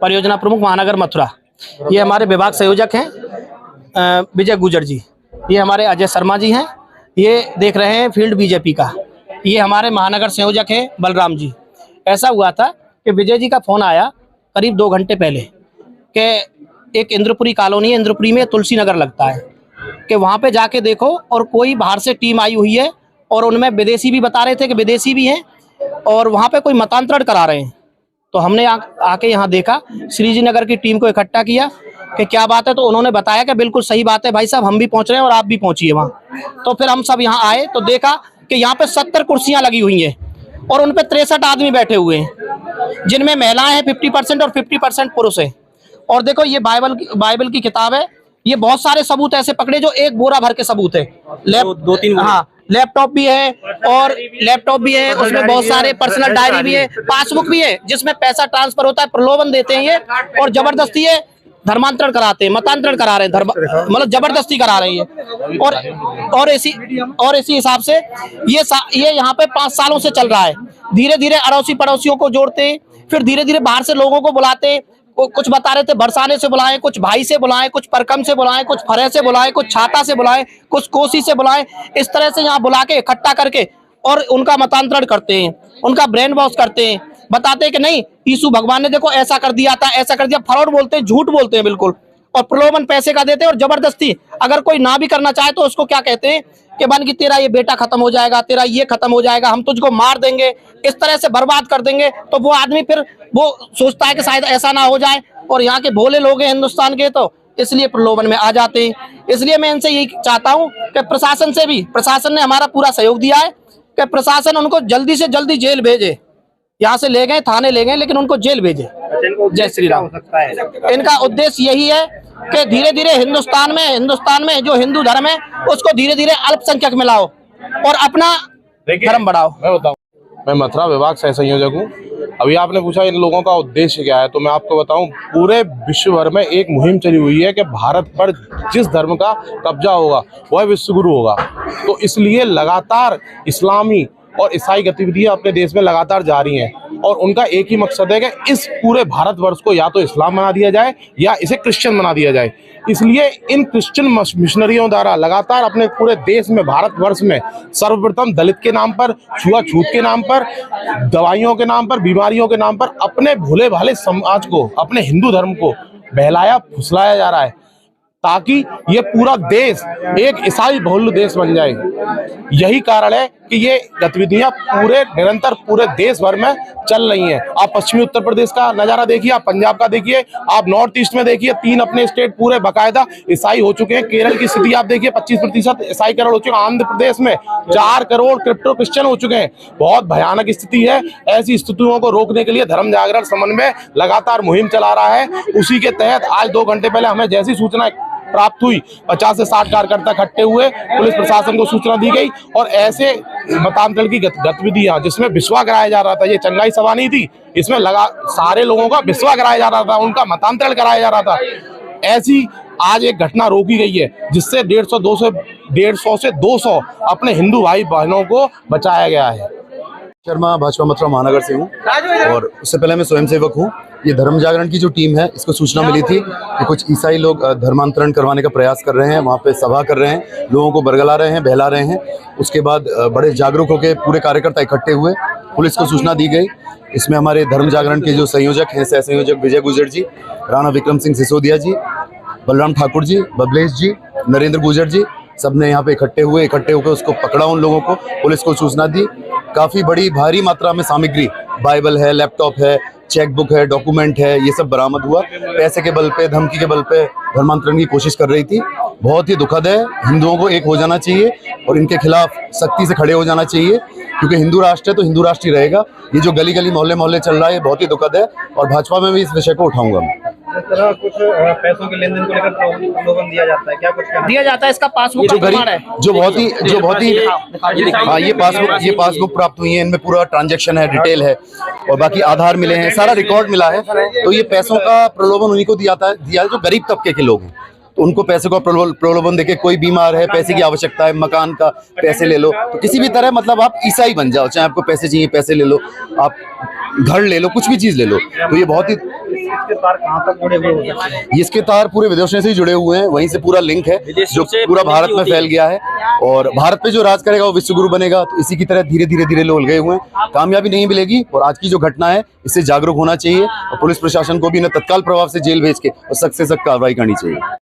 परियोजना प्रमुख महानगर मथुरा। ये हमारे विभाग संयोजक हैं विजय गुजर जी। ये हमारे अजय शर्मा जी हैं। ये देख रहे हैं फील्ड बीजेपी का। ये हमारे महानगर संयोजक हैं बलराम जी। ऐसा हुआ था कि विजय जी का फ़ोन आया करीब 2 घंटे पहले कि एक इंद्रपुरी कॉलोनी है, इंद्रपुरी में तुलसी नगर लगता है, कि वहाँ पे जाके देखो और कोई बाहर से टीम आई हुई है और उनमें विदेशी भी बता रहे थे कि विदेशी भी हैं और वहाँ पे कोई मतांतरण करा रहे हैं। तो हमने आके यहाँ देखा, श्रीजी नगर की टीम को इकट्ठा किया कि क्या बात है, तो उन्होंने बताया कि बिल्कुल सही बात है भाई साहब, हम भी पहुँच रहे हैं और आप भी पहुँचिए वहाँ। तो फिर हम सब यहाँ आए तो देखा कि यहाँ पे 70 कुर्सियाँ लगी हुई हैं और उन पे 63 आदमी बैठे हुए हैं, जिनमें महिलाएं हैं 50% और 50% पुरुष हैं। और देखो ये बाइबल की किताब है। ये बहुत सारे सबूत ऐसे पकड़े जो एक बोरा भर के सबूत है। दो तीन हाँ, लैपटॉप भी है उसमें बहुत सारे पर्सनल डायरी भी है, पासबुक भी है जिसमें पैसा ट्रांसफर होता है, प्रलोभन देते हैं ये और जबरदस्ती ये धर्मांतरण कराते हैं, मतांतरण करा रहे हैं, मतलब जबरदस्ती करा रहे हैं। और इसी हिसाब से ये यहाँ पे 5 सालों से चल रहा है। धीरे धीरे अड़ोसी पड़ोसियों को जोड़ते, फिर धीरे धीरे बाहर से लोगों को बुलाते। कुछ बता रहे थे बरसाने से बुलाएं, कुछ भाई से बुलाएं, कुछ परकम से बुलाएं, कुछ फरे से बुलाएं, कुछ छाता से बुलाएं, कुछ कोसी से बुलाएं। इस तरह से यहाँ बुला के इकट्ठा करके और उनका मतांतरण करते हैं, उनका ब्रेन वॉश करते हैं, बताते हैं कि नहीं यीशु भगवान ने देखो ऐसा कर दिया था, ऐसा कर दिया। फ्रॉड बोलते हैं, झूठ बोलते हैं बिल्कुल, और प्रलोभन पैसे का देते हैं और जबरदस्ती। अगर कोई ना भी करना चाहे तो उसको क्या कहते हैं कि बन की तेरा ये बेटा खत्म हो जाएगा, तेरा ये खत्म हो जाएगा, हम तुझको मार देंगे, इस तरह से बर्बाद कर देंगे। तो वो आदमी फिर वो सोचता है कि शायद ऐसा ना हो जाए, और यहाँ के भोले लोग हैं हिंदुस्तान के, तो इसलिए प्रलोभन में आ जाते हैं। इसलिए मैं इनसे यही चाहता हूँ कि प्रशासन ने हमारा पूरा सहयोग दिया है कि प्रशासन उनको जल्दी से जल्दी जेल भेजे। यहाँ से ले गए, थाने ले गए, लेकिन उनको जेल भेजे। जय श्री राम। इनका उद्देश्य यही है कि धीरे धीरे हिंदुस्तान में जो हिंदू धर्म है उसको धीरे धीरे अल्पसंख्यक में लाओ और अपना धर्म बढ़ाओ। मैं मथुरा विभाग सह संयोजक हूँ। अभी आपने पूछा इन लोगों का उद्देश्य क्या है, तो मैं आपको बताऊं, पूरे विश्व भर में एक मुहिम चली हुई है कि भारत पर जिस धर्म का कब्जा होगा वह विश्व गुरु होगा। तो इसलिए लगातार इस्लामी और ईसाई गतिविधियां अपने देश में लगातार जारी हैं और उनका एक ही मकसद है कि इस पूरे भारतवर्ष को या तो इस्लाम बना दिया जाए या इसे क्रिश्चियन बना दिया जाए। इसलिए इन क्रिश्चियन मिशनरियों द्वारा लगातार अपने पूरे देश में, भारतवर्ष में सर्वप्रथम दलित के नाम पर, छुआछूत के नाम पर, दवाइयों के नाम पर, बीमारियों के नाम पर अपने भोले भाले समाज को, अपने हिंदू धर्म को बहलाया फुसलाया जा रहा है, ताकि ये पूरा देश एक ईसाई बहुल देश बन जाए। यही कारण है कि ये गतिविधियां निरंतर पूरे देश भर में चल रही हैं। आप पश्चिमी उत्तर प्रदेश का नज़ारा देखिए, आप पंजाब का देखिए, आप नॉर्थ ईस्ट में देखिए, 3 अपने स्टेट पूरे बाकायदा ईसाई हो चुके हैं। केरल की स्थिति आप देखिए, 25% ईसाई केरल हो चुके हैं। आंध्र प्रदेश में 4 करोड़ क्रिप्टो क्रिश्चियन हो चुके हैं। बहुत भयानक स्थिति है। ऐसी स्थितियों को रोकने के लिए धर्म जागरण समन्वय लगातार मुहिम चला रहा है। उसी के तहत आज 2 घंटे पहले हमें जैसी सूचना प्राप्त हुई, 50 से 60 कार्यकर्ता इकट्ठे हुए, पुलिस प्रशासन को सूचना दी गई और ऐसे मतांतरण की गतिविधियां जिसमें विश्वास कराया जा रहा था, ये चंगाई सभा नहीं थी, इसमें सारे लोगों का विश्वास कराया जा रहा था, उनका मतांतरण कराया जा रहा था। ऐसी आज एक घटना रोकी गई है जिससे 150 से 200 अपने हिंदू भाई बहनों को बचाया गया है। शर्मा भाजपा मथुरा महानगर से हूँ और उससे पहले मैं स्वयंसेवक हूँ। ये धर्म जागरण की जो टीम है, इसको सूचना मिली थी कि कुछ ईसाई लोग धर्मांतरण करवाने का प्रयास कर रहे हैं, वहाँ पे सभा कर रहे हैं, लोगों को बरगला रहे हैं, बहला रहे हैं। उसके बाद बड़े जागरूक होकर पूरे कार्यकर्ता इकट्ठे हुए, पुलिस को सूचना दी गई। इसमें हमारे धर्म जागरण के जो संयोजक हैं, सह संयोजक विजय गुजर जी, राणा विक्रम सिंह सिसोदिया जी, बलराम ठाकुर जी, बबलेश जी, नरेंद्र गुजर जी, सब ने यहाँ पे इकट्ठे होकर उसको पकड़ा, उन लोगों को पुलिस को सूचना दी। काफ़ी बड़ी भारी मात्रा में सामग्री, बाइबल है, लैपटॉप है, चेकबुक है, डॉक्यूमेंट है, ये सब बरामद हुआ। पैसे के बल पे, धमकी के बल पे धर्मांतरण की कोशिश कर रही थी। बहुत ही दुखद है। हिंदुओं को एक हो जाना चाहिए और इनके खिलाफ सख्ती से खड़े हो जाना चाहिए, क्योंकि हिंदू राष्ट्र है तो हिंदू राष्ट्र ही रहेगा। ये जो गली गली मोहल्ले मोहल्ले चल रहा है, ये बहुत ही दुखद है और भाजपा में भी इस विषय को उठाऊंगा मैं। इस तरह कुछ पैसों के लेन देन को लेकर प्रलोभन दिया जाता है, क्या कुछ दिया जाता है? इसका पासबुक जो बहुत ही ये पासबुक प्राप्त हुई है, इनमें पूरा ट्रांजैक्शन है, डिटेल है और बाकी आधार मिले हैं, सारा रिकॉर्ड मिला है। तो ये पैसों का प्रलोभन उन्हीं को दिया है जो गरीब तबके के लोग हैं। तो उनको पैसे का प्रलोभन देके, कोई बीमार है, पैसे की आवश्यकता है, मकान का पैसे ले लो, तो किसी भी तरह मतलब आप ईसाई बन जाओ, चाहे आपको पैसे चाहिए पैसे ले लो, आप घर ले लो, कुछ भी चीज़ ले लो। तो ये बहुत ही इसके तार कहाँ तक जुड़े हुए हो सकते हैं? इसके तार पूरे विदेशों से ही जुड़े हुए हैं, वहीं से पूरा लिंक है जो पूरा भारत में फैल गया है। और भारत पे जो राज करेगा वो विश्वगुरु बनेगा। तो इसी की तरह धीरे धीरे धीरे लोग गए हुए हैं, कामयाबी नहीं मिलेगी। और आज की जो घटना है इससे जागरूक होना चाहिए और पुलिस प्रशासन को भी ना तत्काल प्रभाव से जेल भेज के और सख्त से सख्त कार्रवाई करनी चाहिए।